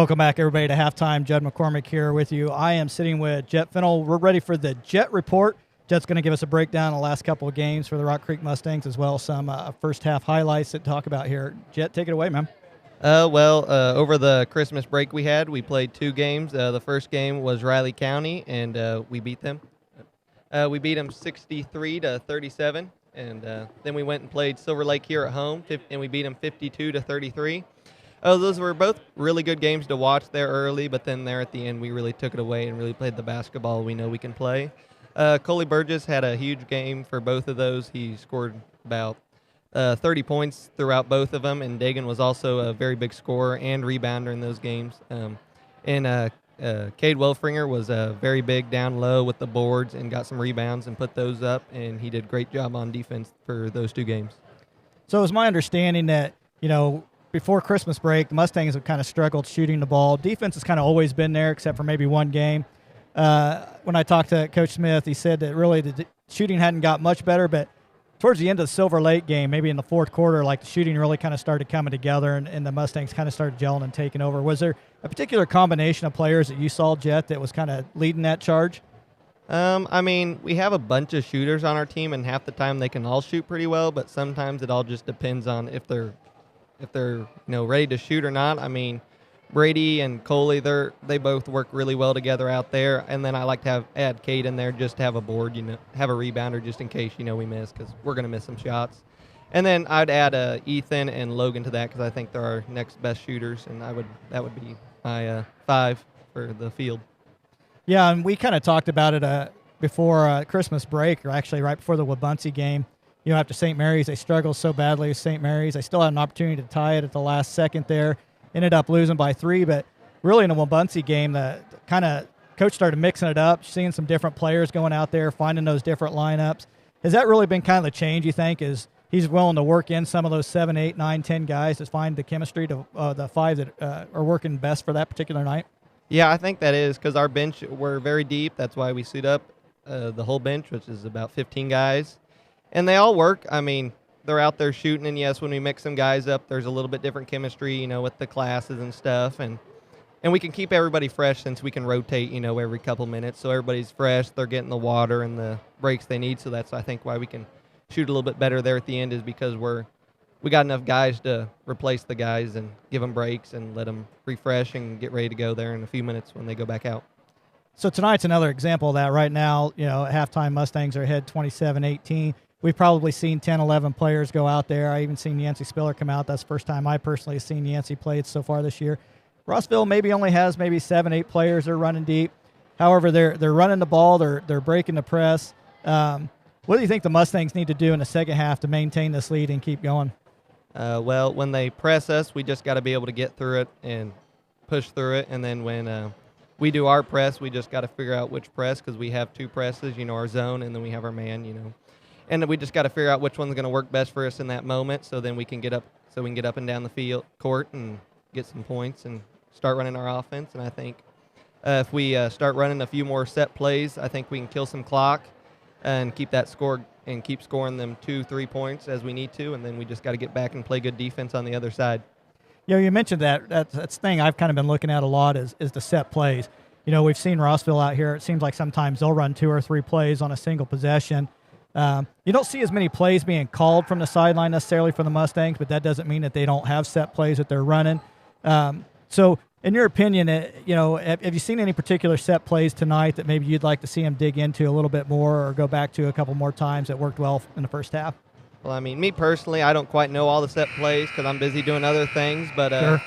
Welcome back, everybody, to halftime. Judd McCormick here with you. I am sitting with Jett Fennell. We're ready for the Jett Report. Jett's going to give us a breakdown of the last couple of games for the Rock Creek Mustangs, as well as some first half highlights to talk about here. Jett, take it away, man. Over the Christmas break we played two games. The first game was Riley County, and we beat them. We beat them 63-37, and then we went and played Silver Lake here at home, and we beat them 52-33. Those were both really good games to watch there early, but then there at the end we really took it away and really played the basketball we know we can play. Coley Burgess had a huge game for both of those. He scored about 30 points throughout both of them, and Dagan was also a very big scorer and rebounder in those games. Cade Welfringer was very big down low with the boards and got some rebounds and put those up, and he did a great job on defense for those two games. So it's my understanding that, before Christmas break, the Mustangs have kind of struggled shooting the ball. Defense has kind of always been there, except for maybe one game. When I talked to Coach Smith, he said that really the shooting hadn't got much better, but towards the end of the Silver Lake game, maybe in the fourth quarter, the shooting really kind of started coming together, and the Mustangs kind of started gelling and taking over. Was there a particular combination of players that you saw, Jett, that was kind of leading that charge? We have a bunch of shooters on our team, and half the time they can all shoot pretty well, but sometimes it all just depends on if they're ready to shoot or not. Brady and Coley, they both work really well together out there, and then I like to add Cade in there just to have a board, have a rebounder just in case we miss, because we're going to miss some shots. And then I'd add Ethan and Logan to that, because I think they're our next best shooters, and that would be my 5 for the field. Yeah, and we kind of talked about it before Christmas break, or actually right before the Wabaunsee game. After St. Mary's, they struggled so badly with St. Mary's. They still had an opportunity to tie it at the last second there. Ended up losing by 3, but really in the Wabaunsee game, the kind of coach started mixing it up, seeing some different players going out there, finding those different lineups. Has that really been kind of the change, you think, is he's willing to work in some of those 7, 8, 9, 10 guys to find the chemistry to the 5 that are working best for that particular night? Yeah, I think that is, because our bench, we're very deep. That's why we suit up the whole bench, which is about 15 guys. And they all work. They're out there shooting, and yes, when we mix some guys up, there's a little bit different chemistry, with the classes and stuff. And we can keep everybody fresh since we can rotate, every couple minutes. So everybody's fresh. They're getting the water and the breaks they need. So that's, I think, why we can shoot a little bit better there at the end, is because we got enough guys to replace the guys and give them breaks and let them refresh and get ready to go there in a few minutes when they go back out. So tonight's another example of that. Right now, at halftime, Mustangs are ahead 27-18. We've probably seen 10, 11 players go out there. I even seen Yancey Spiller come out. That's the first time I personally have seen Yancey play so far this year. Rossville maybe only has 7, 8 players that are running deep. However, they're running the ball. They're breaking the press. What do you think the Mustangs need to do in the second half to maintain this lead and keep going? When they press us, we just got to be able to get through it and push through it. And then when we do our press, we just got to figure out which press, because we have 2 presses, our zone, and then we have our man, And we just got to figure out which one's going to work best for us in that moment, so then we can get up and down the court and get some points and start running our offense. And I think if we start running a few more set plays, I think we can kill some clock and keep that score and keep scoring them 2, 3 points as we need to, and then we just got to get back and play good defense on the other side. You mentioned that's the thing I've kind of been looking at a lot is the set plays. We've seen Rossville out here. It seems like sometimes they'll run 2 or 3 plays on a single possession. You don't see as many plays being called from the sideline necessarily for the Mustangs, but that doesn't mean that they don't have set plays that they're running. So in your opinion, have you seen any particular set plays tonight that maybe you'd like to see them dig into a little bit more or go back to a couple more times that worked well in the first half? Well, me personally, I don't quite know all the set plays because I'm busy doing other things, but Sure.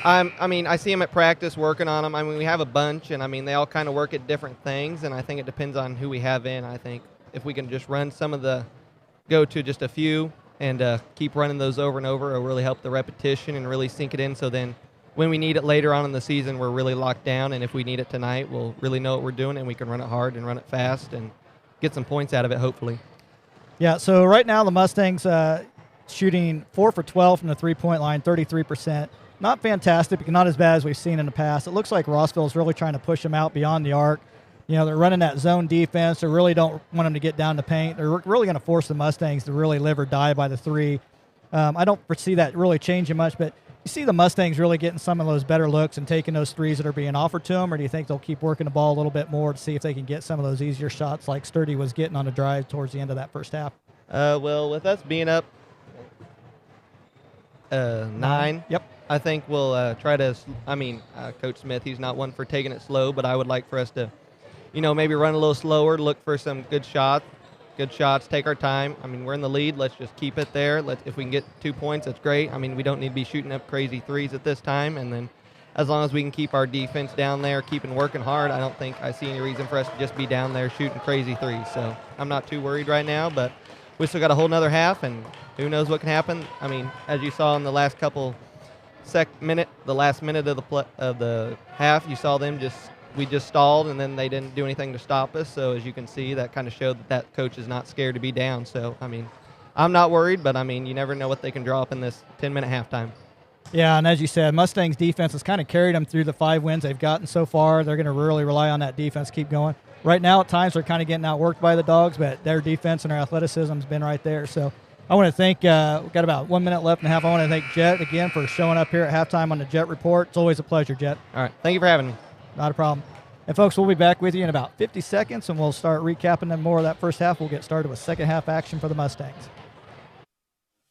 I see them at practice working on them. We have a bunch, and they all kind of work at different things, and I think it depends on who we have in. I think if we can just run go to just a few and keep running those over and over, it'll really help the repetition and really sink it in. So then when we need it later on in the season, we're really locked down. And if we need it tonight, we'll really know what we're doing, and we can run it hard and run it fast and get some points out of it, hopefully. Yeah, so right now the Mustangs shooting 4 for 12 from the three-point line, 33%. Not fantastic, but not as bad as we've seen in the past. It looks like Rossville is really trying to push them out beyond the arc. They're running that zone defense. They really don't want them to get down to paint. They're really going to force the Mustangs to really live or die by the 3. I don't foresee that really changing much, but you see the Mustangs really getting some of those better looks and taking those threes that are being offered to them, or do you think they'll keep working the ball a little bit more to see if they can get some of those easier shots like Sturdy was getting on the drive towards the end of that first half? Well, with us being up 9, Yep. I think we'll try to. Coach Smith, he's not one for taking it slow, but I would like for us to, maybe run a little slower, look for some good shots, take our time. I mean, we're in the lead. Let's just keep it there. If we can get 2 points, that's great. I mean, we don't need to be shooting up crazy threes at this time. And then as long as we can keep our defense down there, keeping working hard, I don't think I see any reason for us to just be down there shooting crazy threes. So I'm not too worried right now, but we still got a whole nother half, and who knows what can happen. I mean, as you saw in the last the last minute of the half, you saw them we just stalled, and then they didn't do anything to stop us. So as you can see, that kind of showed that coach is not scared to be down. So, I mean, I'm not worried, but, I mean, you never know what they can draw up in this 10-minute halftime. Yeah, and as you said, Mustangs defense has kind of carried them through the 5 wins they've gotten so far. They're going to really rely on that defense to keep going. Right now, at times, they're kind of getting outworked by the Dogs, but their defense and their athleticism has been right there. So I want to thank, we've got about 1 minute left and a half. I want to thank Jett again for showing up here at halftime on the Jett Report. It's always a pleasure, Jett. All right. Thank you for having me. Not a problem. And, folks, we'll be back with you in about 50 seconds, and we'll start recapping them more of that first half. We'll get started with second half action for the Mustangs.